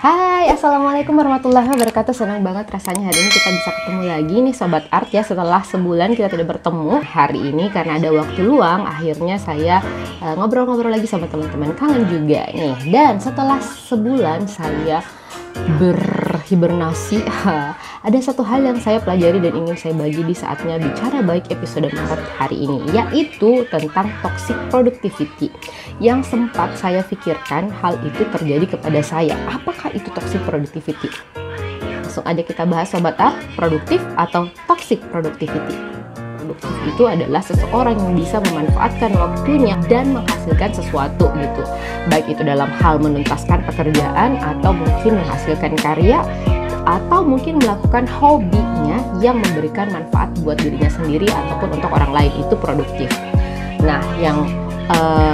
Hai, Assalamualaikum warahmatullahi wabarakatuh. Senang banget rasanya hari ini kita bisa ketemu lagi nih Sobat Art ya. Setelah sebulan kita tidak bertemu. Hari ini karena ada waktu luang, akhirnya saya ngobrol-ngobrol lagi sama teman-teman. Kangen juga nih. Dan setelah sebulan saya berhibernasi, ada satu hal yang saya pelajari dan ingin saya bagi di saatnya bicara baik episode Maret hari ini, yaitu tentang toxic productivity yang sempat saya pikirkan hal itu terjadi kepada saya. Apakah itu toxic productivity? Langsung aja kita bahas Sobat Art, produktif atau toxic productivity. Produktif itu adalah seseorang yang bisa memanfaatkan waktunya dan menghasilkan sesuatu gitu. Baik itu dalam hal menuntaskan pekerjaan atau mungkin menghasilkan karya atau mungkin melakukan hobinya yang memberikan manfaat buat dirinya sendiri ataupun untuk orang lain, itu produktif. Nah, yang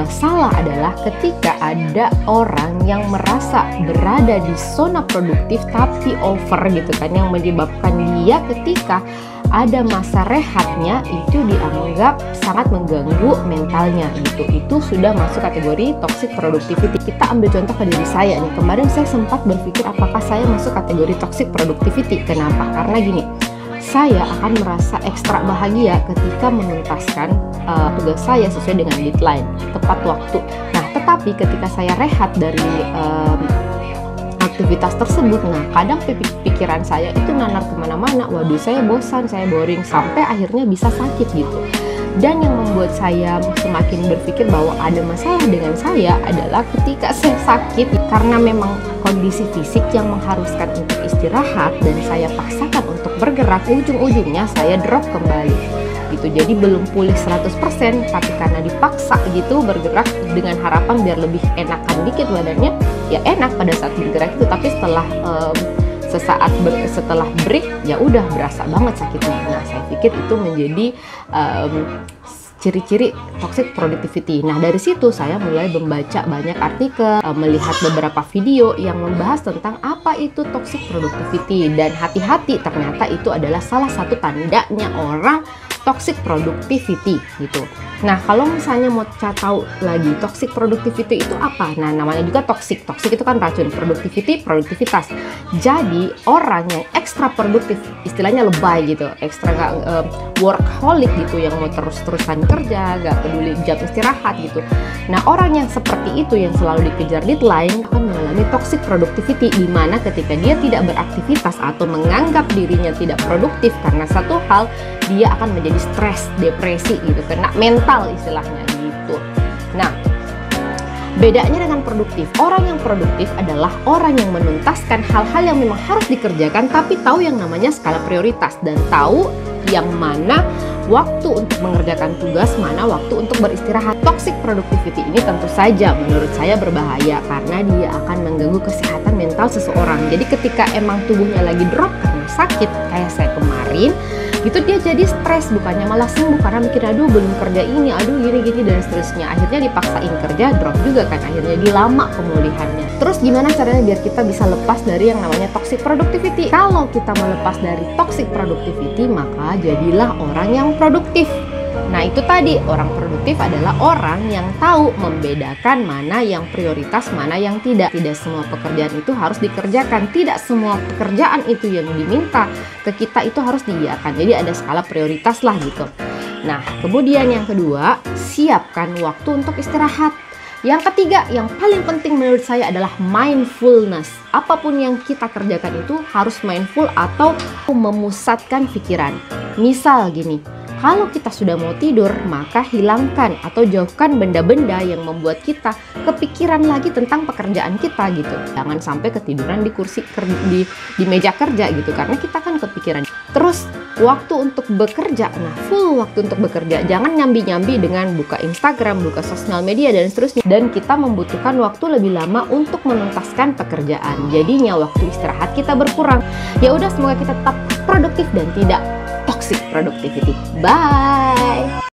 salah adalah ketika ada orang yang merasa berada di zona produktif tapi over gitu kan, yang menyebabkan dia ketika ada masa rehatnya itu dianggap sangat mengganggu mentalnya gitu. Itu sudah masuk kategori toxic productivity. Kita ambil contoh ke diri saya nih. Kemarin saya sempat berpikir apakah saya masuk kategori toxic productivity. Kenapa? Karena gini, saya akan merasa ekstra bahagia ketika menuntaskan tugas saya sesuai dengan deadline, tepat waktu. Nah, tetapi ketika saya rehat dari aktivitas tersebut, nah kadang pikiran saya itu nanar kemana-mana. Waduh, saya bosan, saya boring, sampai akhirnya bisa sakit gitu. Dan yang membuat saya semakin berpikir bahwa ada masalah dengan saya adalah ketika saya sakit karena memang kondisi fisik yang mengharuskan untuk istirahat dan saya paksakan untuk bergerak, ujung-ujungnya saya drop kembali gitu. Jadi belum pulih 100%, tapi karena dipaksa gitu bergerak dengan harapan biar lebih enakan dikit badannya, ya enak pada saat bergerak itu, tapi setelah setelah break ya udah berasa banget sakitnya. Nah, saya pikir itu menjadi ciri-ciri toxic productivity. Nah, dari situ saya mulai membaca banyak artikel, melihat beberapa video yang membahas tentang apa itu toxic productivity, dan hati-hati, ternyata itu adalah salah satu tandanya orang toxic productivity gitu. Nah, kalau misalnya mau tahu lagi toxic productivity itu apa? Nah, namanya juga toxic. Toxic itu kan racun, productivity, produktivitas. Jadi, orang yang ekstra produktif, istilahnya lebay gitu, ekstra workaholic gitu, yang mau terus-terusan kerja, gak peduli jam istirahat gitu. Nah, orang yang seperti itu yang selalu dikejar deadline akan mengalami toxic productivity, di mana ketika dia tidak beraktivitas atau menganggap dirinya tidak produktif karena satu hal, dia akan menjadi stres, depresi gitu, kena mental istilahnya gitu. Nah, bedanya dengan produktif, orang yang produktif adalah orang yang menuntaskan hal-hal yang memang harus dikerjakan, tapi tahu yang namanya skala prioritas dan tahu yang mana waktu untuk mengerjakan tugas, mana waktu untuk beristirahat. Toxic productivity ini tentu saja menurut saya berbahaya karena dia akan mengganggu kesehatan mental seseorang. Jadi ketika emang tubuhnya lagi drop karena sakit, kayak saya kemarin gitu, dia jadi stres, bukannya malah sembuh karena mikir aduh belum kerja ini, aduh gini-gini dan seterusnya. Akhirnya dipaksain kerja, drop juga kan, akhirnya dilama pemulihannya. Terus gimana caranya biar kita bisa lepas dari yang namanya toxic productivity? Kalau kita melepas dari toxic productivity, maka jadilah orang yang produktif. Nah, itu tadi, orang produktif adalah orang yang tahu membedakan mana yang prioritas, mana yang tidak. Tidak semua pekerjaan itu harus dikerjakan. Tidak semua pekerjaan itu yang diminta ke kita itu harus diiyakan. Jadi ada skala prioritas lah gitu. Nah, kemudian yang kedua, siapkan waktu untuk istirahat. Yang ketiga, yang paling penting menurut saya adalah mindfulness. Apapun yang kita kerjakan itu harus mindful atau memusatkan pikiran. Misal gini, kalau kita sudah mau tidur, maka hilangkan atau jauhkan benda-benda yang membuat kita kepikiran lagi tentang pekerjaan kita gitu. Jangan sampai ketiduran di kursi di meja kerja gitu, karena kita kan kepikiran. Terus waktu untuk bekerja, nah full waktu untuk bekerja. Jangan nyambi-nyambi dengan buka Instagram, buka sosial media dan seterusnya. Dan kita membutuhkan waktu lebih lama untuk menuntaskan pekerjaan. Jadinya waktu istirahat kita berkurang. Ya udah, semoga kita tetap produktif dan tidak toxic productivity. Bye.